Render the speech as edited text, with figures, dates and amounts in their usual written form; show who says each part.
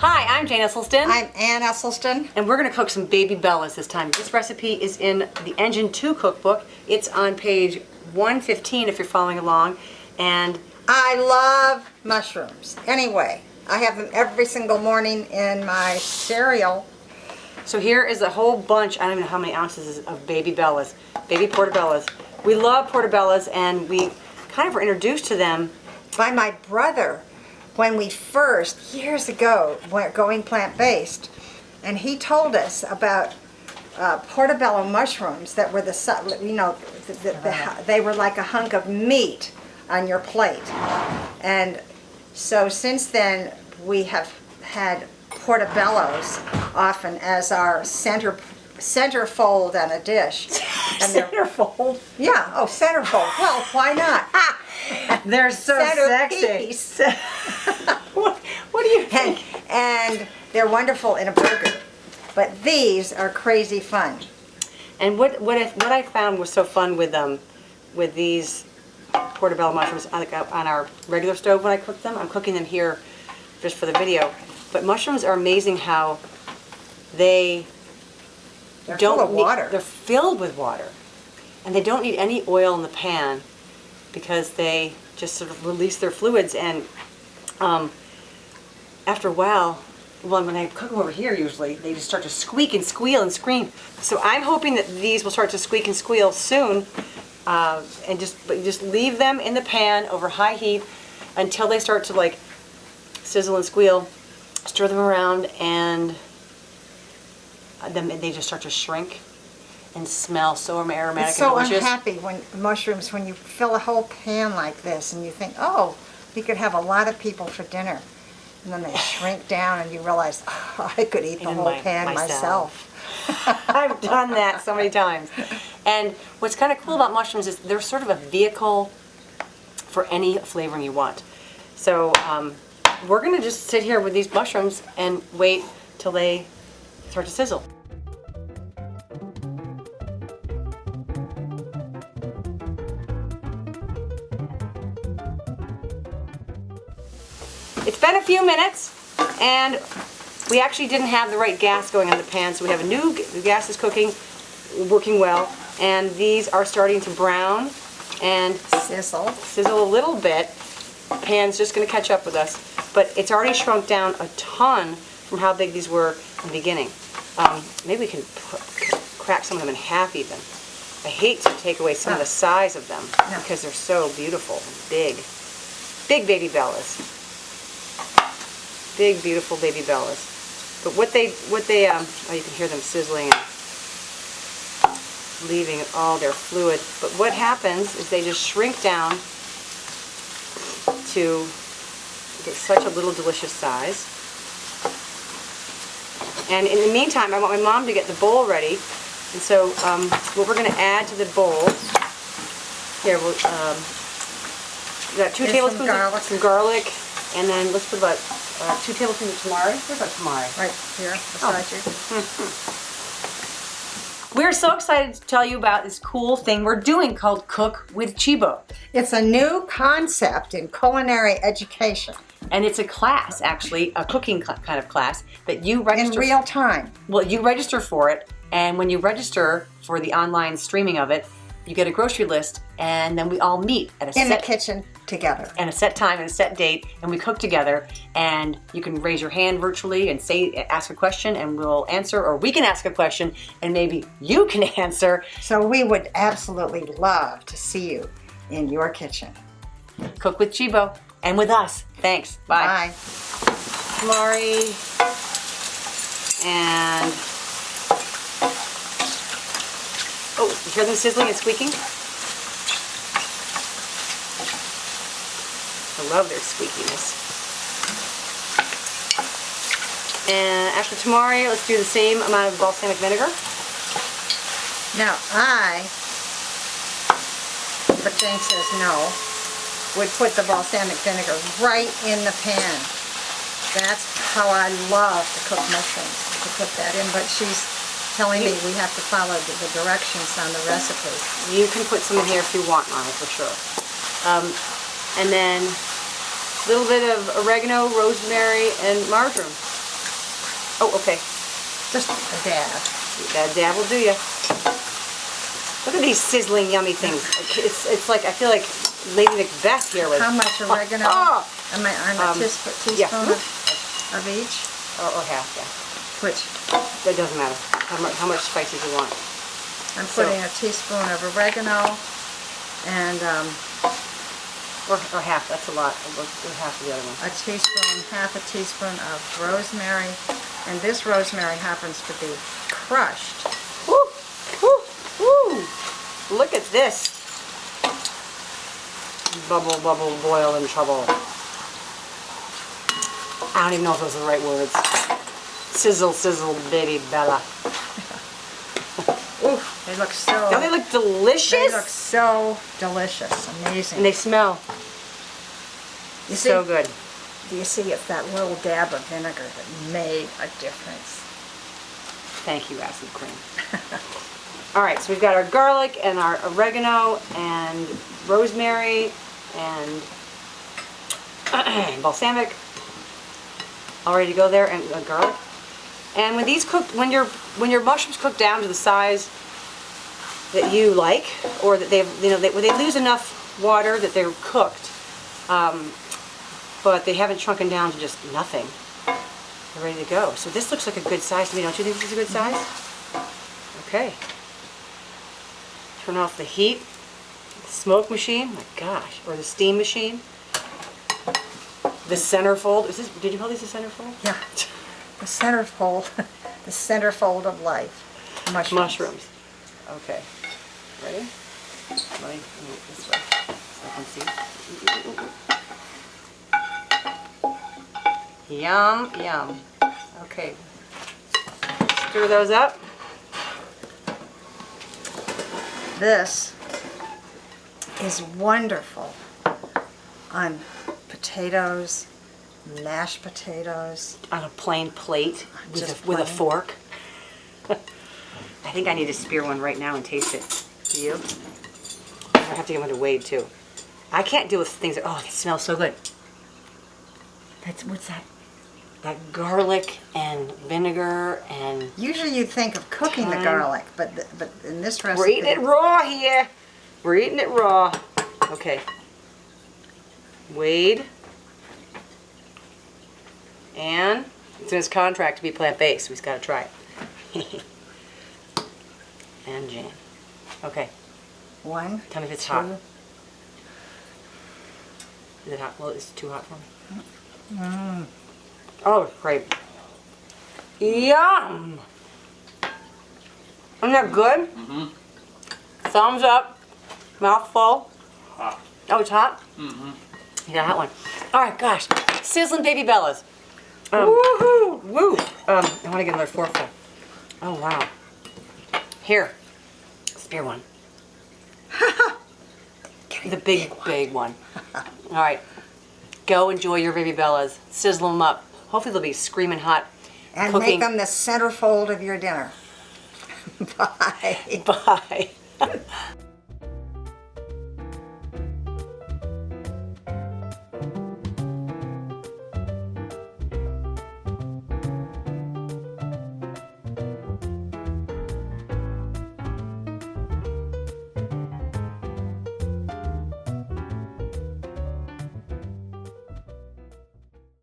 Speaker 1: Hi, I'm Jane Esselstyn.
Speaker 2: I'm Ann Esselstyn.
Speaker 1: And we're going to cook some baby bellas this time. This recipe is in the Engine 2 cookbook. It's on page 115 if you're following along. And
Speaker 2: I love mushrooms. Anyway, I have them every single morning in my cereal.
Speaker 1: so here is a whole bunch, I don't even know how many ounces of baby bellas, baby portobellas. We love portobellas, and we kind of were introduced to them
Speaker 2: By my brother when we first, years ago, went going plant-based. And he told us about portobello mushrooms that were they were like a hunk of meat on your plate. And so since then, we have had portobellos often as our centerfold on a dish. And
Speaker 1: centerfold.
Speaker 2: yeah, centerfold. Well, why not?
Speaker 1: They're so sexy. What do you think?
Speaker 2: And they're wonderful in a burger. But these are crazy fun.
Speaker 1: And what I found was so fun with these portobello mushrooms on our regular stove when I cook them. I'm cooking them here just for the video. But mushrooms are amazing how they're
Speaker 2: full of water.
Speaker 1: They're filled with water. And they don't need any oil in the pan because they just sort of release their fluids. And after a while, well, when I cook them over here usually, they just start to squeak and squeal and scream. So I'm hoping that these will start to squeak and squeal soon. And just leave them in the pan over high heat until they start to like sizzle and squeal. Stir them around, and then they just start to shrink and smell so aromatic
Speaker 2: It's so
Speaker 1: and delicious.
Speaker 2: unhappy when mushrooms, when you fill a whole pan like this and you think, oh, we could have a lot of people for dinner. And then they shrink down and you realize, oh, I could eat the whole pan myself.
Speaker 1: I've done that so many times. And what's kind of cool about mushrooms is they're sort of a vehicle for any flavoring you want. So we're going to just sit here with these mushrooms and wait till they start to sizzle. It's been a few minutes, and we actually didn't have the right gas going on the pan, so we have the gas is cooking, working well, and these are starting to brown and sizzle a little bit. Pan's just going to catch up with us, but it's already shrunk down a ton from how big these were in the beginning. Maybe we can crack some of them in half even. I hate to take away some of the size of them because they're so beautiful, big baby bellas. Big, beautiful baby bellas. But what they oh, you can hear them sizzling and leaving all their fluid. But what happens is they just shrink down to get such a little delicious size. And in the meantime, I want my mom to get the bowl ready. And so what we're going to add to the bowl, here, we got 2 tablespoons of some garlic, and then let's put about 2 tablespoons of tamari. Where's our tamari?
Speaker 2: Right here, beside you.
Speaker 1: We're so excited to tell you about this cool thing we're doing called Cook with Chibo.
Speaker 2: It's a new concept in culinary education.
Speaker 1: And it's a class, actually, a cooking kind of class that you register.
Speaker 2: In real time.
Speaker 1: Well, you register for it, and when you register for the online streaming of it, you get a grocery list, and then we all meet at
Speaker 2: in the kitchen together.
Speaker 1: And a set time and a set date, and we cook together. And you can raise your hand virtually and ask a question, and we'll answer, or we can ask a question, and maybe you can answer.
Speaker 2: So we would absolutely love to see you in your kitchen.
Speaker 1: Cook with Chibo, and with us. Thanks. Bye.
Speaker 2: Bye.
Speaker 1: Tamari and you hear them sizzling and squeaking? I love their squeakiness. And after tamari, let's do the same amount of balsamic vinegar.
Speaker 2: Now but Jane says no, would put the balsamic vinegar right in the pan. That's how I love to cook mushrooms, to put that in, but she's telling me we have to follow the directions on the recipe.
Speaker 1: You can put some in here if you want, Mama, for sure. And then a little bit of oregano, rosemary, and marjoram. Oh, okay.
Speaker 2: Just a dab.
Speaker 1: That dab will do ya. Look at these sizzling, yummy things. It's like, I feel like Lady Macbeth here with...
Speaker 2: How much oregano? I'm a teaspoon
Speaker 1: yeah.
Speaker 2: of each.
Speaker 1: Or half, yeah.
Speaker 2: Which?
Speaker 1: That doesn't matter. How much spices you want.
Speaker 2: I'm putting a teaspoon of oregano and
Speaker 1: or half. That's a lot. Or half of the other one.
Speaker 2: half a teaspoon of rosemary, and this rosemary happens to be crushed.
Speaker 1: Woo! Woo! Woo! Look at this. Bubble, bubble, boil in trouble. I don't even know if those are the right words. Sizzle, sizzle, baby Bella.
Speaker 2: Ooh, they look so...
Speaker 1: Don't they look delicious?
Speaker 2: They look so delicious. Amazing.
Speaker 1: And they smell so good.
Speaker 2: Do you see it's that little dab of vinegar that made a difference?
Speaker 1: Thank you, acid cream. All right, so we've got our garlic and our oregano and rosemary and balsamic all ready to go there, and garlic. And when these cook, when your mushrooms cook down to the size that you like, or that when they lose enough water that they're cooked, but they haven't shrunken down to just nothing, they're ready to go. So this looks like a good size to me. Don't you think this is a good size? Okay. Turn off the heat. The smoke machine. My gosh, or the steam machine. The centerfold. Did you call these a centerfold?
Speaker 2: Yeah. The centerfold. The centerfold of life.
Speaker 1: Mushrooms. Okay. Ready? Let me move this way so I can see. Yum, yum. Okay. Stir those up.
Speaker 2: This is wonderful on potatoes, mashed potatoes.
Speaker 1: On a plain plate with a
Speaker 2: plain.
Speaker 1: fork. I think I need to spear one right now and taste it. Do you? I have to get one to Wade too. I can't deal with things that, oh, they smell so good. What's that? That garlic and vinegar and...
Speaker 2: Usually you'd think of cooking the garlic, but in this recipe...
Speaker 1: We're eating it raw here. We're eating it raw. Okay. Wade. And it's in his contract to be plant-based, so he's got to try it. And Jan. Okay.
Speaker 2: One.
Speaker 1: Tell me if it's
Speaker 2: two.
Speaker 1: hot. Is it hot? Well, it's too hot for me.
Speaker 2: Mm.
Speaker 1: Oh, great. Yum! Isn't that good? Mm-hmm. Thumbs up. Mouth full.
Speaker 3: Hot.
Speaker 1: Oh, it's hot?
Speaker 3: Mm-hmm.
Speaker 1: You got a hot one. All right, gosh. Sizzling baby Bellas. Woohoo! Woo! I want to get another forkful. Oh, wow. Here. Spear one. The big one. All right. Go enjoy your baby Bellas. Sizzle them up. Hopefully they'll be screaming hot.
Speaker 2: And
Speaker 1: cooking.
Speaker 2: make them the centerfold of your dinner. Bye.
Speaker 1: Bye.